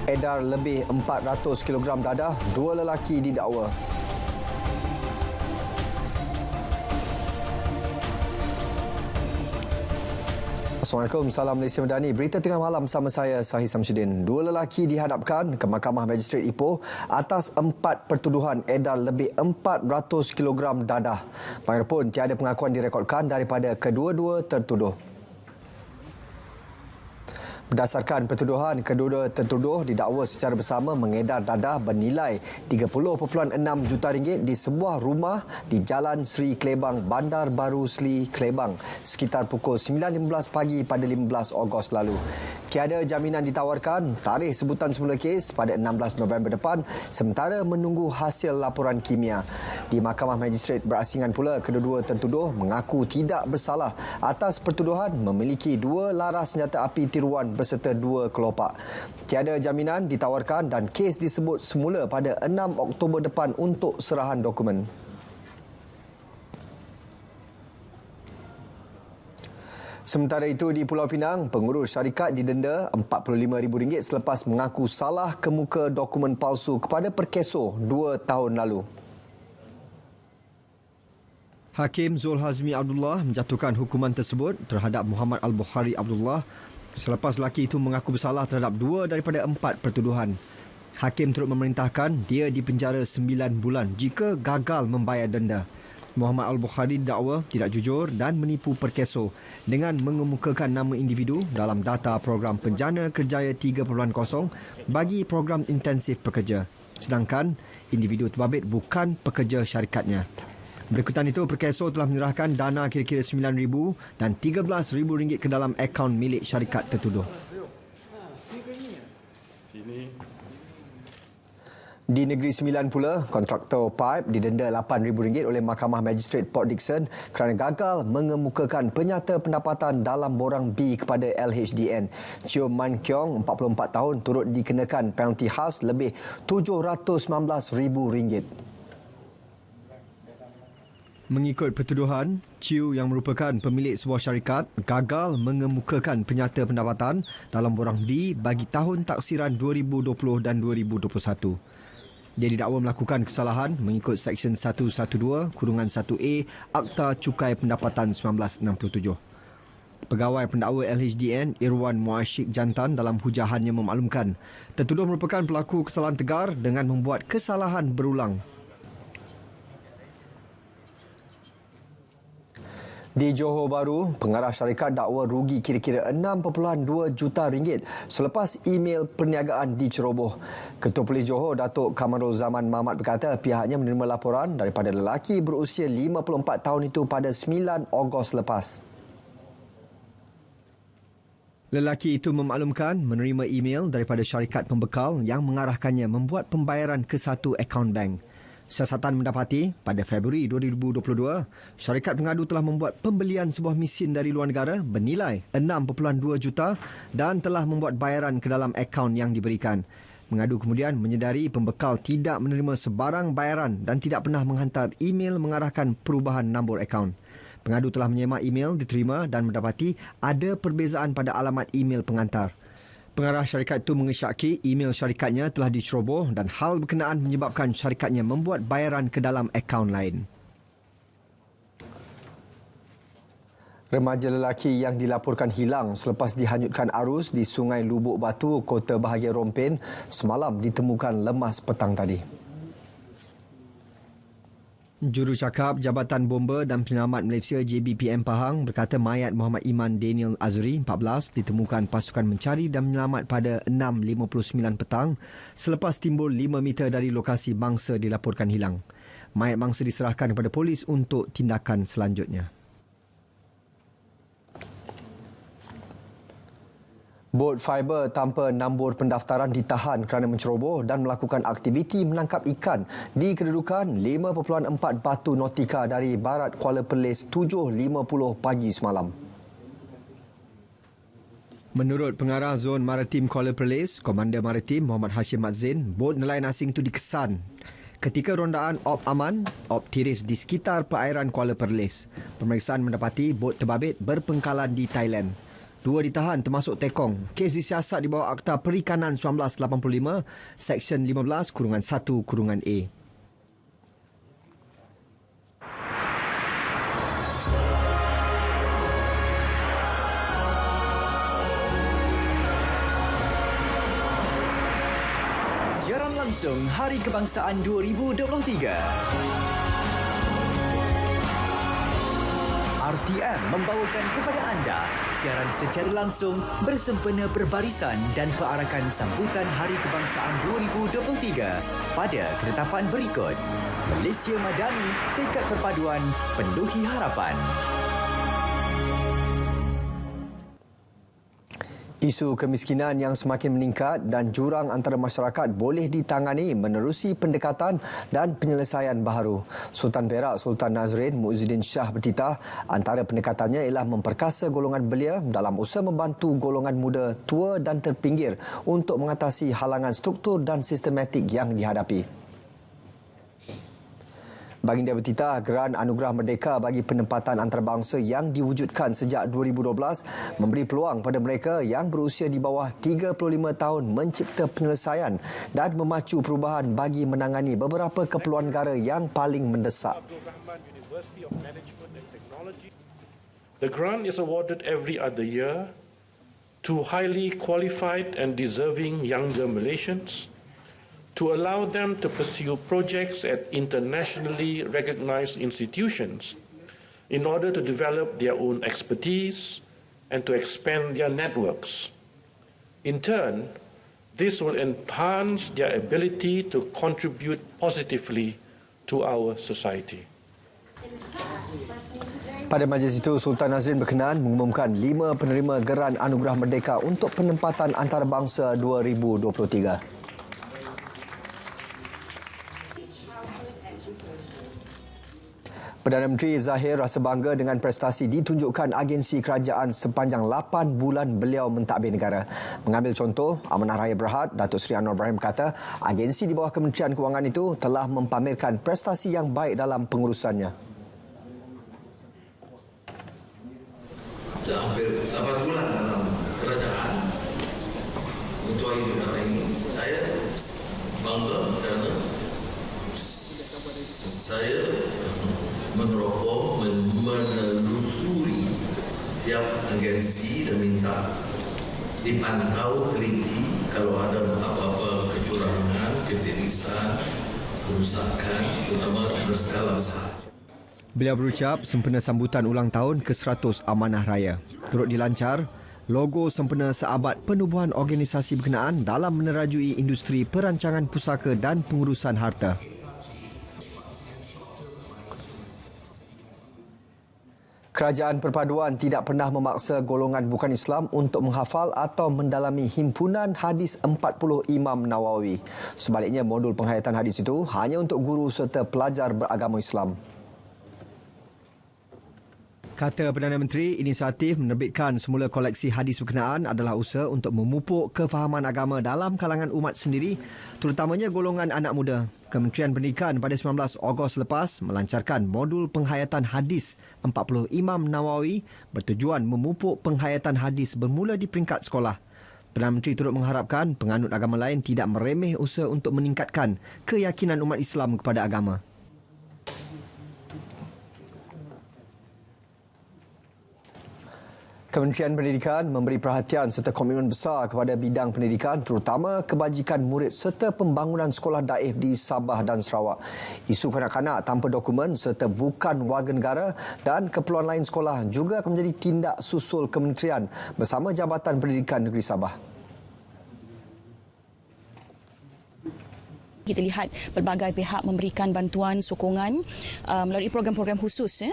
Edar lebih 400 kg dadah, dua lelaki didakwa. Assalamualaikum, salam Malaysia Madani. Berita tengah malam bersama saya, Sahih Samsudin. Dua lelaki dihadapkan ke Mahkamah Magistrate Ipoh atas 4 pertuduhan edar lebih 400 kg dadah. Bagaimanapun, tiada pengakuan direkodkan daripada kedua-dua tertuduh. Berdasarkan pertuduhan, kedua-dua tertuduh didakwa secara bersama mengedar dadah bernilai 30.6 juta ringgit di sebuah rumah di Jalan Seri Klebang, Bandar Baru Seri Klebang sekitar pukul 9.15 pagi pada 15 Ogos lalu. Tiada jaminan ditawarkan. Tarikh sebutan semula kes pada 16 November depan sementara menunggu hasil laporan kimia. Di Mahkamah Magistrate berasingan pula, kedua-dua tertuduh mengaku tidak bersalah atas pertuduhan memiliki 2 laras senjata api tiruan berserta 2 kelopak. Tiada jaminan ditawarkan dan kes disebut semula pada 6 Oktober depan untuk serahan dokumen. Sementara itu di Pulau Pinang, pengurus syarikat didenda RM45,000 selepas mengaku salah kemuka dokumen palsu kepada perkeso 2 tahun lalu. Hakim Zul Hazmi Abdullah menjatuhkan hukuman tersebut terhadap Muhammad Al-Bukhari Abdullah selepas lelaki itu mengaku bersalah terhadap 2 daripada 4 pertuduhan. Hakim turut memerintahkan dia dipenjara 9 bulan jika gagal membayar denda. Muhammad Al-Bukhari didakwa tidak jujur dan menipu perkeso dengan mengemukakan nama individu dalam data program Penjana Kerjaya 3.0 bagi program intensif pekerja. Sedangkan individu terbabit bukan pekerja syarikatnya. Berikutan itu, perkeso telah menyerahkan dana kira-kira RM9,000 dan RM13,000 ke dalam akaun milik syarikat tertuduh. Di Negeri Sembilan pula, kontraktor paip didenda RM8,000 oleh Mahkamah Magistrate Port Dickson kerana gagal mengemukakan penyata pendapatan dalam borang B kepada LHDN. Chio Man Keong, 44 tahun, turut dikenakan penalti khas lebih RM719,000. Mengikut pertuduhan, Chiu yang merupakan pemilik sebuah syarikat gagal mengemukakan penyata pendapatan dalam borang B bagi tahun taksiran 2020 dan 2021. Dia didakwa melakukan kesalahan mengikut Seksyen 112-1A Akta Cukai Pendapatan 1967. Pegawai pendakwa LHDN Irwan Muasyik Jantan dalam hujahannya memaklumkan tertuduh merupakan pelaku kesalahan tegar dengan membuat kesalahan berulang. Di Johor Bahru, pengarah syarikat dakwa rugi kira-kira RM6.2 juta selepas email perniagaan diceroboh. Ketua Polis Johor, Datuk Kamarul Zaman Mahmat berkata pihaknya menerima laporan daripada lelaki berusia 54 tahun itu pada 9 Ogos lepas. Lelaki itu memaklumkan menerima email daripada syarikat pembekal yang mengarahkannya membuat pembayaran ke satu akaun bank. Siasatan mendapati pada Februari 2022, syarikat pengadu telah membuat pembelian sebuah mesin dari luar negara bernilai RM6.2 juta dan telah membuat bayaran ke dalam akaun yang diberikan. Mengadu kemudian menyedari pembekal tidak menerima sebarang bayaran dan tidak pernah menghantar email mengarahkan perubahan nombor akaun. Pengadu telah menyemak email diterima dan mendapati ada perbezaan pada alamat email pengantar. Pengarah syarikat itu mengesyaki email syarikatnya telah diceroboh dan hal berkenaan menyebabkan syarikatnya membuat bayaran ke dalam akaun lain. Remaja lelaki yang dilaporkan hilang selepas dihanyutkan arus di Sungai Lubuk Batu, Kota Bahagian Rompin, semalam ditemukan lemas petang tadi. Jurucakap Jabatan Bomba dan Penyelamat Malaysia JBPM Pahang berkata mayat Muhammad Iman Daniel Azri, 14, ditemukan pasukan mencari dan menyelamat pada 6.59 petang selepas timbul 5 meter dari lokasi mangsa dilaporkan hilang. Mayat mangsa diserahkan kepada polis untuk tindakan selanjutnya. Bot fiber tanpa nombor pendaftaran ditahan kerana menceroboh dan melakukan aktiviti menangkap ikan di kedudukan 5.4 batu nautika dari barat Kuala Perlis 7.50 pagi semalam. Menurut pengarah Zon Maritim Kuala Perlis, Komander Maritim Muhammad Hashim Madzin, bot nelayan asing itu dikesan ketika rondaan op aman, op tiris di sekitar perairan Kuala Perlis. Pemeriksaan mendapati bot terbabit berpengkalan di Thailand. Dua ditahan termasuk Tekong. Kes disiasat di bawah Akta Perikanan 1985, Seksyen 15-1-A. Siaran langsung Hari Kebangsaan 2023. RTM membawakan kepada anda siaran secara langsung bersempena perbarisan dan perarakan sambutan Hari Kebangsaan 2023 pada ketetapan berikut. Malaysia Madani, tekad perpaduan, penuhi harapan. Isu kemiskinan yang semakin meningkat dan jurang antara masyarakat boleh ditangani menerusi pendekatan dan penyelesaian baharu. Sultan Perak Sultan Nazrin Muizzuddin Shah bertitah antara pendekatannya ialah memperkasa golongan belia dalam usaha membantu golongan muda, tua dan terpinggir untuk mengatasi halangan struktur dan sistematik yang dihadapi. Baginda bertitah Geran Anugerah Merdeka bagi penempatan antarabangsa yang diwujudkan sejak 2012 memberi peluang pada mereka yang berusia di bawah 35 tahun mencipta penyelesaian dan memacu perubahan bagi menangani beberapa keperluan negara yang paling mendesak. The grant is awarded every other year to highly qualified and deserving younger Malaysians to allow them to pursue projects at internationally recognized institutions in order to develop their own expertise and to expand their networks. In turn, this will enhance their ability to contribute positively to our society. Pada majlis itu, Sultan Nazrin berkenan mengumumkan 5 penerima Geran Anugerah Merdeka untuk penempatan antarabangsa 2023. Perdana Menteri Zahir rasa bangga dengan prestasi ditunjukkan agensi kerajaan sepanjang 8 bulan beliau mentadbir negara. Mengambil contoh, Amanah Raya Berhad, Datuk Seri Anwar Ibrahim kata, agensi di bawah Kementerian Kewangan itu telah mempamerkan prestasi yang baik dalam pengurusannya. Dah hampir 8 bulan dalam kerajaan untuk hari negara ini, saya bangga kerana saya meneropong, menelusuri tiap agensi dan minta dipantau teliti kalau ada apa-apa kecurangan, ketirisan, kerusakan, terutama berskala besar. Beliau berucap sempena sambutan ulang tahun ke-100 Amanah Raya. Turut dilancar, logo sempena seabad penubuhan organisasi berkenaan dalam menerajui industri perancangan pusaka dan pengurusan harta. Kerajaan Perpaduan tidak pernah memaksa golongan bukan Islam untuk menghafal atau mendalami himpunan hadis 40 Imam Nawawi. Sebaliknya, modul penghayatan hadis itu hanya untuk guru serta pelajar beragama Islam. Kata Perdana Menteri, inisiatif menerbitkan semula koleksi hadis berkenaan adalah usaha untuk memupuk kefahaman agama dalam kalangan umat sendiri, terutamanya golongan anak muda. Kementerian Pendidikan pada 19 Ogos lepas melancarkan modul penghayatan hadis 40 Imam Nawawi bertujuan memupuk penghayatan hadis bermula di peringkat sekolah. Perdana Menteri turut mengharapkan penganut agama lain tidak meremeh usaha untuk meningkatkan keyakinan umat Islam kepada agama. Kementerian Pendidikan memberi perhatian serta komitmen besar kepada bidang pendidikan, terutama kebajikan murid serta pembangunan sekolah daif di Sabah dan Sarawak. Isu kanak-kanak tanpa dokumen serta bukan warga negara dan keperluan lain sekolah juga akan menjadi tindak susul kementerian bersama Jabatan Pendidikan Negeri Sabah. Kita lihat pelbagai pihak memberikan bantuan sokongan melalui program-program khusus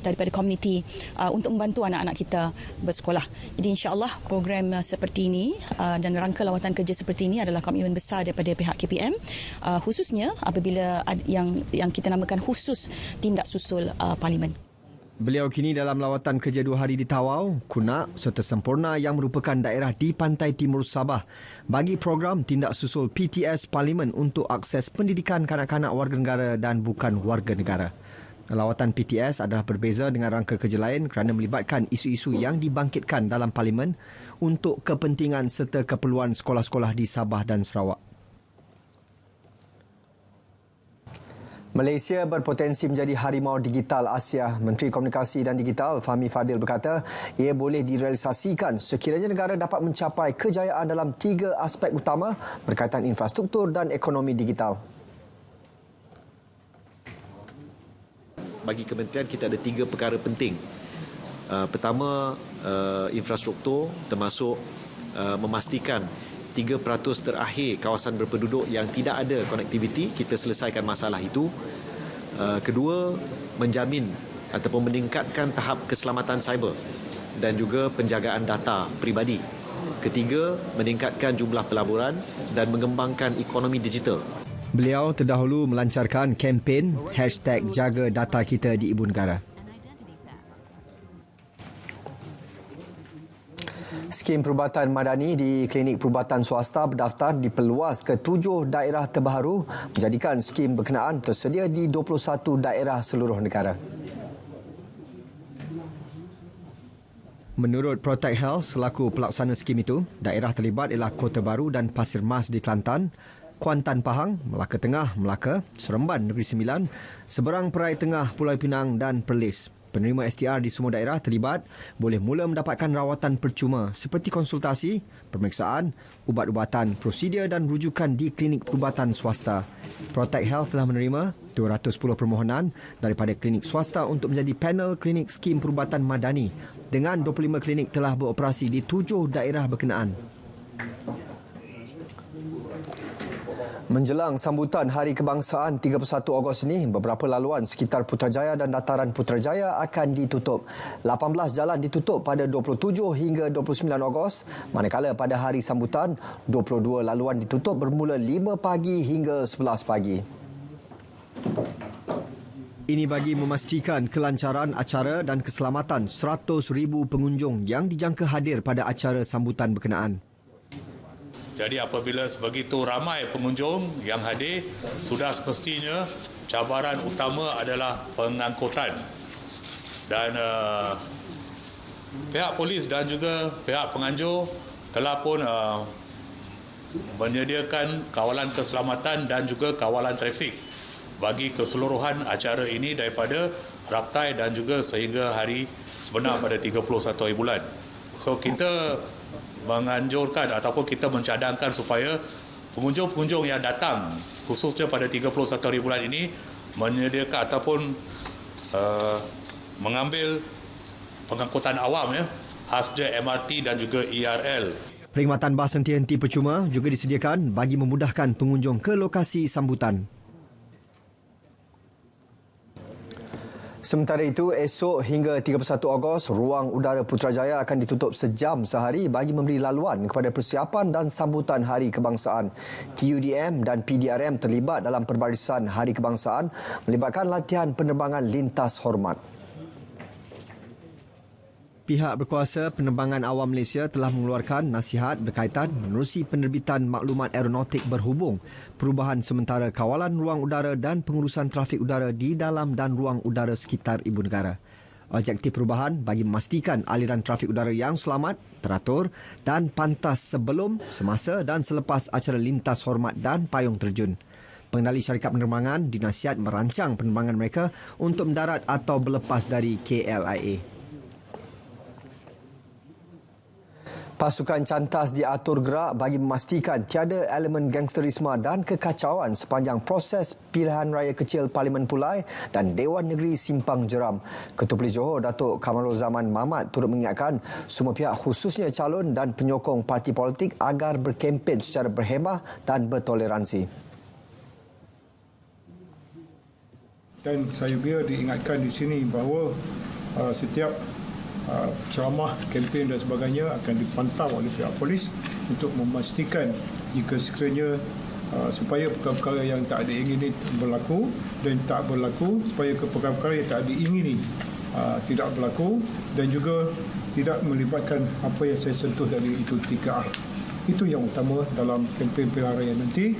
daripada komuniti untuk membantu anak-anak kita bersekolah. Jadi insya-Allah program seperti ini dan rangka lawatan kerja seperti ini adalah komitmen besar daripada pihak KPM, khususnya apabila yang kita namakan khusus tindak susul parlimen. Beliau kini dalam lawatan kerja 2 hari di Tawau, Kunak serta Semporna yang merupakan daerah di pantai timur Sabah bagi program tindak susul PTS Parlimen untuk akses pendidikan kanak-kanak warga negara dan bukan warga negara. Lawatan PTS adalah berbeza dengan rangka kerja lain kerana melibatkan isu-isu yang dibangkitkan dalam Parlimen untuk kepentingan serta keperluan sekolah-sekolah di Sabah dan Sarawak. Malaysia berpotensi menjadi harimau digital Asia. Menteri Komunikasi dan Digital Fahmi Fadil berkata ia boleh direalisasikan sekiranya negara dapat mencapai kejayaan dalam 3 aspek utama berkaitan infrastruktur dan ekonomi digital. Bagi kementerian kita ada 3 perkara penting. Pertama, infrastruktur termasuk memastikan 3% terakhir kawasan berpenduduk yang tidak ada konektiviti, kita selesaikan masalah itu. Kedua, menjamin ataupun meningkatkan tahap keselamatan cyber dan juga penjagaan data peribadi. Ketiga, meningkatkan jumlah pelaburan dan mengembangkan ekonomi digital. Beliau terdahulu melancarkan kempen #Jaga Data Kita di Ibu Negara. Skim perubatan madani di klinik perubatan swasta berdaftar diperluas ke 7 daerah terbaru menjadikan skim berkenaan tersedia di 21 daerah seluruh negara. Menurut Protect Health selaku pelaksana skim itu, daerah terlibat ialah Kota Baru dan Pasir Mas di Kelantan, Kuantan Pahang, Melaka Tengah, Melaka, Seremban Negeri Sembilan, Seberang Perai Tengah, Pulau Pinang dan Perlis. Penerima STR di semua daerah terlibat boleh mula mendapatkan rawatan percuma seperti konsultasi, pemeriksaan, ubat-ubatan, prosedur dan rujukan di klinik perubatan swasta. Protect Health telah menerima 210 permohonan daripada klinik swasta untuk menjadi panel klinik skim perubatan madani dengan 25 klinik telah beroperasi di 7 daerah berkenaan. Menjelang sambutan Hari Kebangsaan 31 Ogos ini, beberapa laluan sekitar Putrajaya dan dataran Putrajaya akan ditutup. 18 jalan ditutup pada 27 hingga 29 Ogos, manakala pada hari sambutan, 22 laluan ditutup bermula 5 pagi hingga 11 pagi. Ini bagi memastikan kelancaran acara dan keselamatan 100,000 pengunjung yang dijangka hadir pada acara sambutan berkenaan. Jadi apabila sebegitu ramai pengunjung yang hadir, sudah semestinya cabaran utama adalah pengangkutan. Dan pihak polis dan juga pihak penganjur telah pun menyediakan kawalan keselamatan dan juga kawalan trafik bagi keseluruhan acara ini daripada raptai dan juga sehingga hari sebenar pada 31 hari bulan. So kita menganjurkan ataupun kita mencadangkan supaya pengunjung-pengunjung yang datang khususnya pada 31 hari bulan ini menyediakan ataupun mengambil pengangkutan awam khasnya MRT dan juga ERL. Perkhidmatan bas henti-henti percuma juga disediakan bagi memudahkan pengunjung ke lokasi sambutan. Sementara itu, esok hingga 31 Ogos, ruang udara Putrajaya akan ditutup sejam sehari bagi memberi laluan kepada persiapan dan sambutan Hari Kebangsaan. TUDM dan PDRM terlibat dalam perbarisan Hari Kebangsaan melibatkan latihan penerbangan lintas hormat. Pihak berkuasa penerbangan awam Malaysia telah mengeluarkan nasihat berkaitan menerusi penerbitan maklumat aeronautik berhubung perubahan sementara kawalan ruang udara dan pengurusan trafik udara di dalam dan ruang udara sekitar Ibu Negara. Objektif perubahan bagi memastikan aliran trafik udara yang selamat, teratur dan pantas sebelum, semasa dan selepas acara lintas hormat dan payung terjun. Pengendali syarikat penerbangan dinasihat merancang penerbangan mereka untuk mendarat atau berlepas dari KLIA. Pasukan cantas diatur gerak bagi memastikan tiada elemen gangsterisme dan kekacauan sepanjang proses pilihan raya kecil Parlimen Pulai dan Dewan Negeri Simpang Jeram. Ketua Polis Johor, Datuk Kamarul Zaman Mamat turut mengingatkan semua pihak khususnya calon dan penyokong parti politik agar berkempen secara berhemah dan bertoleransi. Dan saya juga diingatkan di sini bahawa setiap ceramah, kempen dan sebagainya akan dipantau oleh pihak polis untuk memastikan jika sekiranya supaya perkara-perkara yang tak diingini berlaku dan tak berlaku, supaya perkara-perkara yang tak diingini tidak berlaku dan juga tidak melibatkan apa yang saya sentuh tadi itu 3A. Itu yang utama dalam kempen pilihan raya nanti.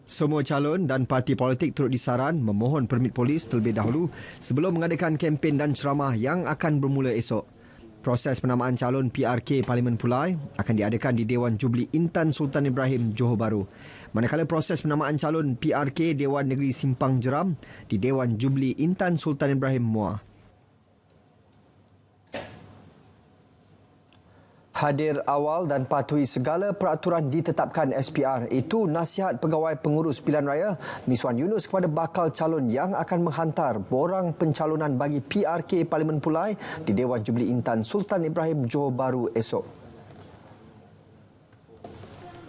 Semua calon dan parti politik turut disaran memohon permit polis terlebih dahulu sebelum mengadakan kempen dan ceramah yang akan bermula esok. Proses penamaan calon PRK Parlimen Pulai akan diadakan di Dewan Jubli Intan Sultan Ibrahim, Johor Bahru. Manakala proses penamaan calon PRK Dewan Negeri Simpang Jeram di Dewan Jubli Intan Sultan Ibrahim, Muar. Hadir awal dan patuhi segala peraturan ditetapkan SPR. Itu nasihat Pegawai Pengurus Pilihan Raya Miswan Yunus kepada bakal calon yang akan menghantar borang pencalonan bagi PRK Parlimen Pulai di Dewan Jubli Intan Sultan Ibrahim, Johor Bahru esok.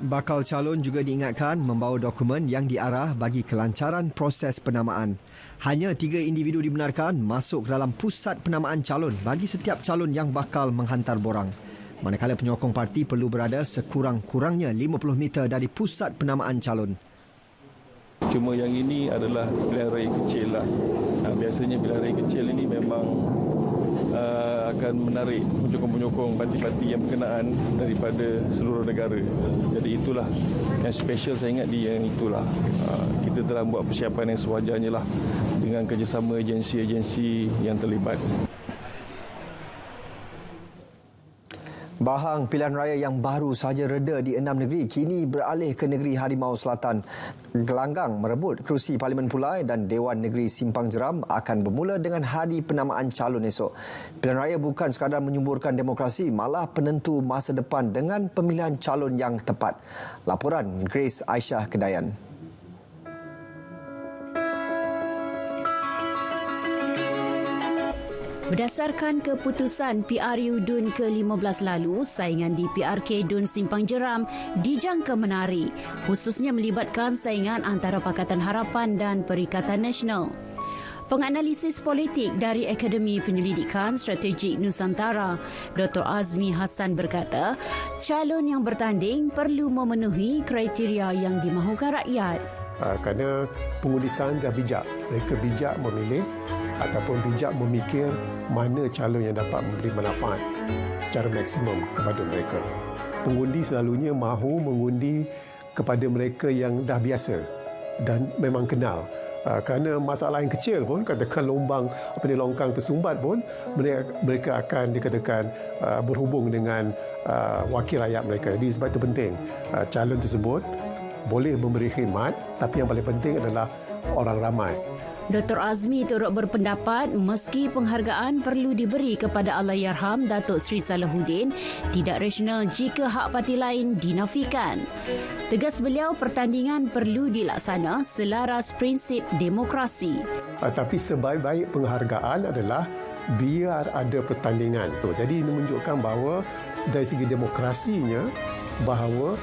Bakal calon juga diingatkan membawa dokumen yang diarah bagi kelancaran proses penamaan. Hanya 3 individu dibenarkan masuk ke dalam pusat penamaan calon bagi setiap calon yang bakal menghantar borang. Manakala penyokong parti perlu berada sekurang-kurangnya 50 meter dari pusat penamaan calon. Cuma yang ini adalah pilihan raya kecil lah. Biasanya pilihan raya kecil ini memang akan menarik penyokong-penyokong parti-parti yang berkenaan daripada seluruh negara. Jadi itulah yang special saya ingat di yang itulah. Kita telah buat persiapan yang sewajarnya lah dengan kerjasama agensi-agensi yang terlibat. Bahang pilihan raya yang baru sahaja reda di 6 negeri kini beralih ke negeri Harimau Selatan. Gelanggang merebut kerusi Parlimen Pulai dan Dewan Negeri Simpang Jeram akan bermula dengan hari penamaan calon esok. Pilihan raya bukan sekadar menyuburkan demokrasi, malah penentu masa depan dengan pemilihan calon yang tepat. Laporan Grace Aisyah Kedayan. Berdasarkan keputusan PRU DUN ke-15 lalu, saingan di PRK DUN Simpang Jeram dijangka menarik, khususnya melibatkan saingan antara Pakatan Harapan dan Perikatan Nasional. Penganalisis politik dari Akademi Penyelidikan Strategik Nusantara, Dr. Azmi Hassan berkata, calon yang bertanding perlu memenuhi kriteria yang dimahukan rakyat. Kerana pengundi sekarang dah bijak. Mereka bijak memilih ataupun bijak memikir mana calon yang dapat memberi manfaat secara maksimum kepada mereka. Pengundi selalunya mahu mengundi kepada mereka yang dah biasa dan memang kenal. Kerana masalah yang kecil pun, katakan longkang tersumbat pun, mereka akan dikatakan berhubung dengan wakil rakyat mereka. Jadi sebab itu penting calon tersebut boleh memberi khidmat, tapi yang paling penting adalah orang ramai. Dr. Azmi turut berpendapat meski penghargaan perlu diberi kepada Allahyarham Datuk Seri Salahuddin, tidak rasional jika hak parti lain dinafikan. Tegas beliau, pertandingan perlu dilaksana selaras prinsip demokrasi. Tapi sebaik-baik penghargaan adalah biar ada pertandingan. Jadi ini menunjukkan bahawa dari segi demokrasinya, bahawa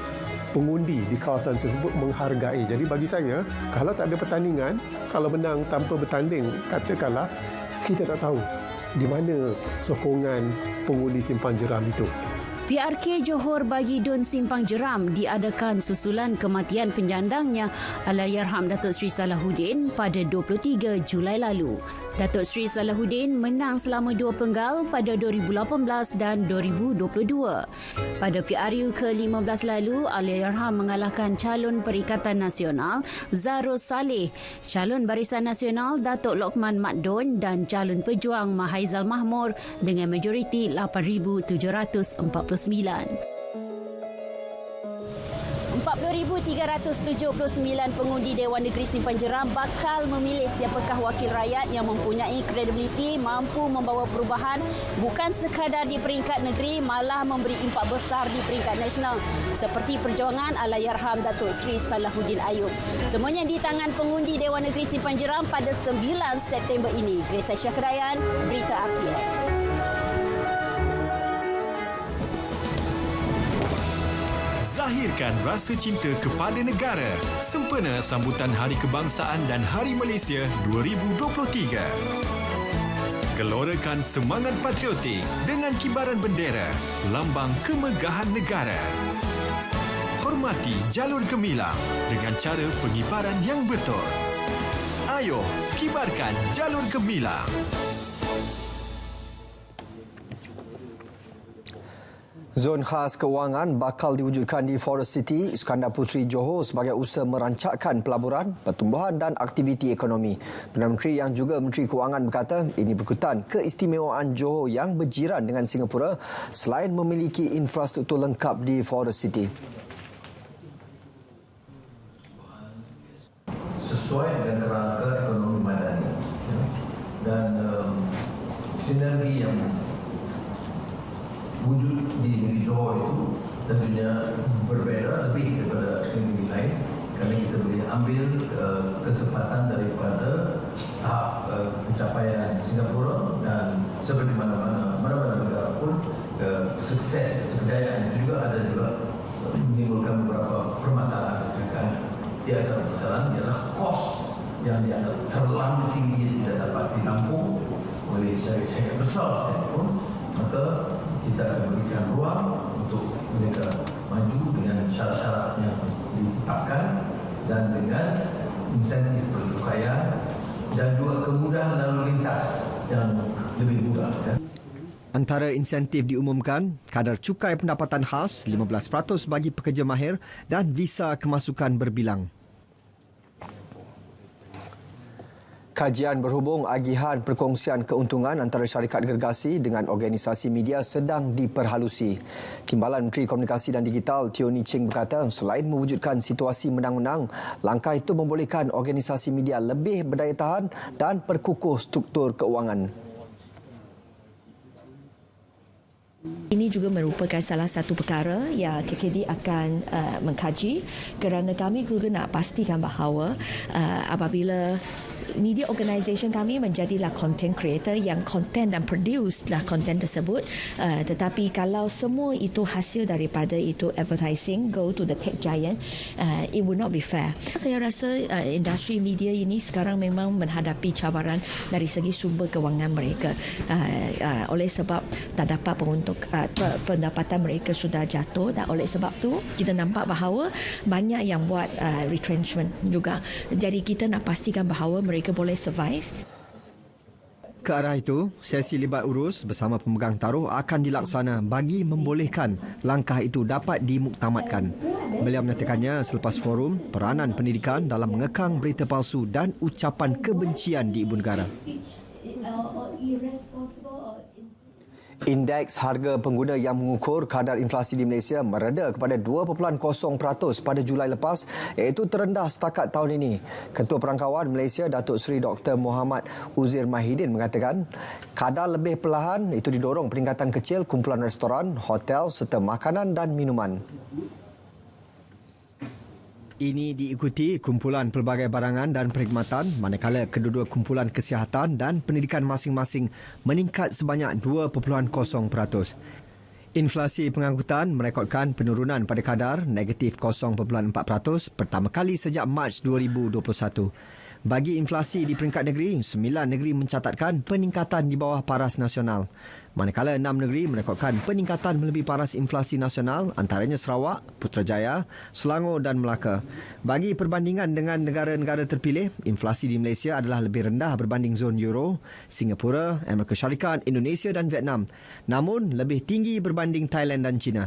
pengundi di kawasan tersebut menghargai. Jadi bagi saya, kalau tak ada pertandingan, kalau menang tanpa bertanding, katakanlah kita tak tahu di mana sokongan pengundi Simpang Jeram itu. PRK Johor bagi DUN Simpang Jeram diadakan susulan kematian penyandangnya Allahyarham Datuk Seri Salahuddin pada 23 Julai lalu. Datuk Seri Salahuddin menang selama 2 penggal pada 2018 dan 2022. Pada PRU ke-15 lalu, Allahyarham mengalahkan calon Perikatan Nasional Zarul Saleh, calon Barisan Nasional Datuk Lokman Makdon dan calon Pejuang Mahaizal Mahmur dengan majoriti 8,749. 40,379 pengundi Dewan Negeri Simpang Jeram bakal memilih siapakah wakil rakyat yang mempunyai kredibiliti mampu membawa perubahan bukan sekadar di peringkat negeri, malah memberi impak besar di peringkat nasional seperti perjuangan Allahyarham Datuk Seri Salahuddin Ayub. Semuanya di tangan pengundi Dewan Negeri Simpang Jeram pada 9 September ini. Grace Aisyah Kedayan, Berita RTM. Zahirkan rasa cinta kepada negara sempena sambutan Hari Kebangsaan dan Hari Malaysia 2023. Gelorakan semangat patriotik dengan kibaran bendera, lambang kemegahan negara. Hormati jalur gemilang dengan cara pengibaran yang betul. Ayo, kibarkan jalur gemilang. Zon khas keuangan bakal diwujudkan di Forest City, Iskandar Puteri, Johor sebagai usaha merancakkan pelaburan, pertumbuhan dan aktiviti ekonomi. Perdana Menteri yang juga Menteri Kewangan berkata ini berikutan keistimewaan Johor yang berjiran dengan Singapura selain memiliki infrastruktur lengkap di Forest City. Sesuai dengan kerangka ekonomi madani dan sinergi yang wujud di negeri Johor itu tentunya berbeza lebih daripada negeri lain kerana kita boleh ambil kesempatan daripada tahap pencapaian Singapura dan seperti mana-mana negara pun sukses kejayaan itu juga ada juga menimbulkan beberapa permasalahan kan. Di antara permasalahan ialah kos yang dianggap terlalu tinggi tidak dapat ditampung oleh syarikat besar sekalipun, maka kita akan berikan ruang untuk mereka maju dengan syarat-syarat yang ditetapkan dan dengan insentif persukayan dan juga kemudahan lalu lintas yang lebih mudah. Antara insentif diumumkan, kadar cukai pendapatan khas 15% bagi pekerja mahir dan visa kemasukan berbilang. Kajian berhubung agihan perkongsian keuntungan antara syarikat gergasi dengan organisasi media sedang diperhalusi. Timbalan Menteri Komunikasi dan Digital Teo Nii Ching berkata selain mewujudkan situasi menang-menang, langkah itu membolehkan organisasi media lebih berdaya tahan dan perkukuh struktur keuangan. Ini juga merupakan salah satu perkara yang KKD akan mengkaji kerana kami juga nak pastikan bahawa apabila media organisation kami menjadilah content creator yang content dan produce lah content tersebut, tetapi kalau semua itu hasil daripada itu advertising go to the tech giant, it would not be fair. Saya rasa industri media ini sekarang memang menghadapi cabaran dari segi sumber kewangan mereka, oleh sebab tak dapat untuk pendapatan mereka sudah jatuh, dan oleh sebab tu kita nampak bahawa banyak yang buat retrenchment juga. Jadi kita nak pastikan bahawa mereka boleh survive. Ke arah itu, sesi libat urus bersama pemegang taruh akan dilaksana bagi membolehkan langkah itu dapat dimuktamadkan. Beliau menyatakannya selepas forum peranan pendidikan dalam mengekang berita palsu dan ucapan kebencian di ibu negara. Indeks harga pengguna yang mengukur kadar inflasi di Malaysia mereda kepada 2.0% pada Julai lepas, iaitu terendah setakat tahun ini. Ketua Perangkawan Malaysia Datuk Seri Dr. Muhammad Uzir Mahidin mengatakan kadar lebih perlahan itu didorong peningkatan kecil kumpulan restoran, hotel serta makanan dan minuman. Ini diikuti kumpulan pelbagai barangan dan perkhidmatan, manakala kedua-dua kumpulan kesihatan dan pendidikan masing-masing meningkat sebanyak 2.0%. Inflasi pengangkutan merekodkan penurunan pada kadar negatif 0.4% pertama kali sejak Mac 2021. Bagi inflasi di peringkat negeri, 9 negeri mencatatkan peningkatan di bawah paras nasional. Manakala 6 negeri merekodkan peningkatan melebihi paras inflasi nasional, antaranya Sarawak, Putrajaya, Selangor dan Melaka. Bagi perbandingan dengan negara-negara terpilih, inflasi di Malaysia adalah lebih rendah berbanding zon Euro, Singapura, Amerika Syarikat, Indonesia dan Vietnam. Namun, lebih tinggi berbanding Thailand dan China.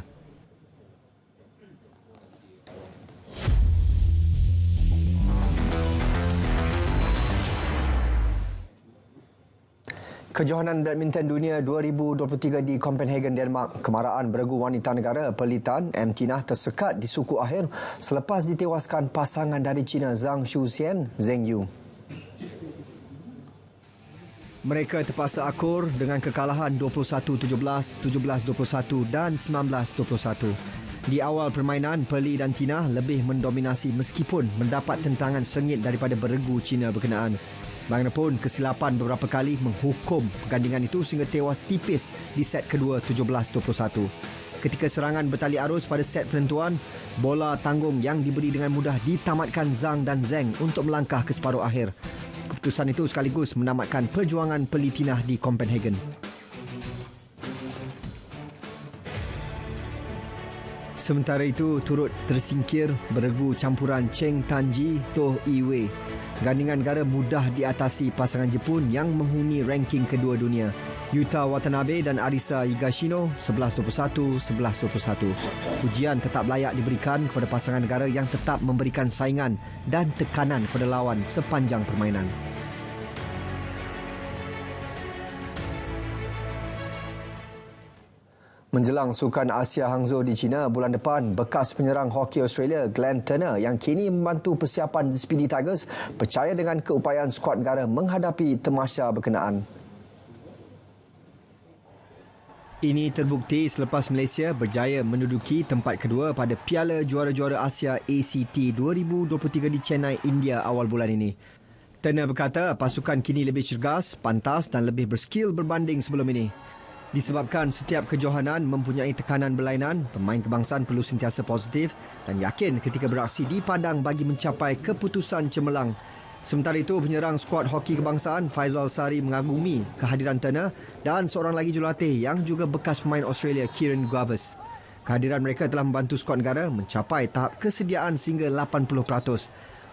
Kejohanan Badminton Dunia 2023 di Copenhagen, Denmark, kemaraan beregu wanita negara pelitan M. Tinah tersekat di suku akhir selepas ditewaskan pasangan dari China Zhang Shuxian, Zheng Yu. Mereka terpaksa akur dengan kekalahan 21-17, 17-21 dan 19-21. Di awal permainan, Peli dan Tinah lebih mendominasi meskipun mendapat tentangan sengit daripada beregu China berkenaan. Bagaimanapun, kesilapan beberapa kali menghukum pertandingan itu sehingga tewas tipis di set kedua 17-21. Ketika serangan bertali arus pada set penentuan, bola tanggung yang diberi dengan mudah ditamatkan Zhang dan Zheng untuk melangkah ke separuh akhir. Keputusan itu sekaligus menamatkan perjuangan Peli Tinah di Copenhagen. Sementara itu, turut tersingkir beregu campuran Cheng Tanji Toh Iwei. Gandingan negara mudah diatasi pasangan Jepun yang menghuni ranking kedua dunia. Yuta Watanabe dan Arisa Higashino 11-21, 11-21. Pujian tetap layak diberikan kepada pasangan negara yang tetap memberikan saingan dan tekanan kepada lawan sepanjang permainan. Menjelang Sukan Asia Hangzhou di China bulan depan, bekas penyerang hoki Australia Glenn Turner yang kini membantu persiapan Speedy Tigers percaya dengan keupayaan skuad negara menghadapi tamasya berkenaan. Ini terbukti selepas Malaysia berjaya menduduki tempat kedua pada Piala Juara-Juara Asia ACT 2023 di Chennai, India awal bulan ini. Turner berkata pasukan kini lebih cergas, pantas dan lebih berskil berbanding sebelum ini. Disebabkan setiap kejohanan mempunyai tekanan berlainan, pemain kebangsaan perlu sentiasa positif dan yakin ketika beraksi di padang bagi mencapai keputusan cemerlang. Sementara itu, penyerang skuad hoki kebangsaan Faizal Sari mengagumi kehadiran Turner dan seorang lagi jurulatih yang juga bekas pemain Australia Kieran Garvers. Kehadiran mereka telah membantu skuad negara mencapai tahap kesediaan sehingga 80%.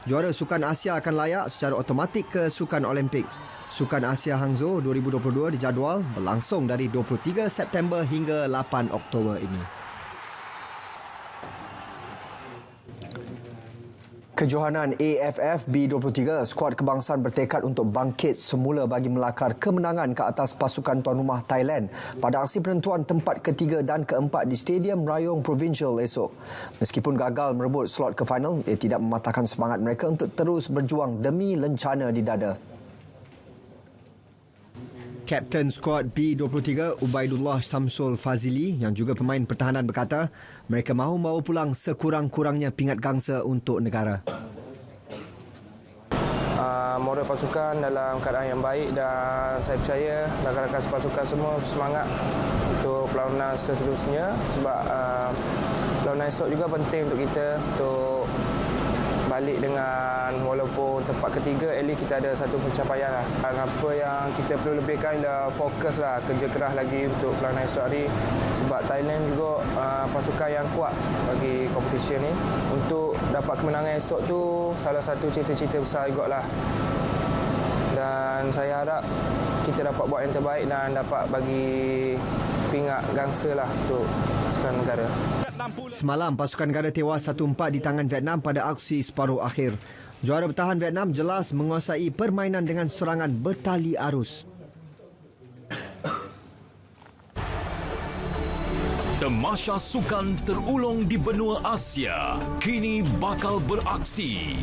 Juara Sukan Asia akan layak secara automatik ke Sukan Olimpik. Sukan Asia Hangzhou 2022 dijadual berlangsung dari 23 September hingga 8 Oktober ini. Kejohanan AFF B23, skuad kebangsaan bertekad untuk bangkit semula bagi melakar kemenangan ke atas pasukan tuan rumah Thailand pada aksi penentuan tempat ketiga dan keempat di Stadium Rayong Provincial esok. Meskipun gagal merebut slot ke final, ia tidak mematahkan semangat mereka untuk terus berjuang demi lencana di dada. Kapten skuad B23 Ubaidullah Samsul Fazili yang juga pemain pertahanan berkata mereka mahu membawa pulang sekurang-kurangnya pingat gangsa untuk negara. Moral pasukan dalam keadaan yang baik dan saya percaya rakan-rakan pasukan semua semangat untuk perlawanan seterusnya sebab perlawanan esok juga penting untuk kita untuk balik dengan walaupun tempat ketiga, at least kita ada satu pencapaian lah. Dan apa yang kita perlu lebihkan adalah fokus lah, kerja keras lagi untuk perlawanan esok hari sebab Thailand juga pasukan yang kuat bagi kompetisi ni. Untuk dapat kemenangan esok tu salah satu cita-cita besar juga lah. Dan saya harap kita dapat buat yang terbaik dan dapat bagi pingat gangsa lah untuk pasukan negara. Semalam, pasukan negara tewas 1-4 di tangan Vietnam pada aksi separuh akhir. Juara bertahan Vietnam jelas menguasai permainan dengan serangan bertali arus. Tamasya sukan terulung di benua Asia kini bakal beraksi.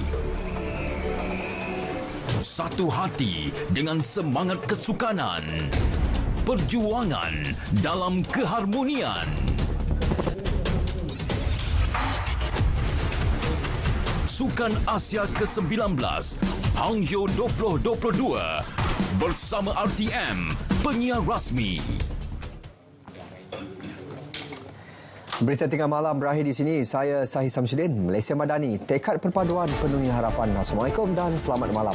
Satu hati dengan semangat kesukanan. Perjuangan dalam keharmonian. Sukan Asia ke-19 Hangzhou 2022 bersama RTM, penyiar rasmi. Berita tengah malam berakhir di sini. Saya Sahih Samsudin, Malaysia Madani. Tekad perpaduan penuhi harapan. Assalamualaikum dan selamat malam.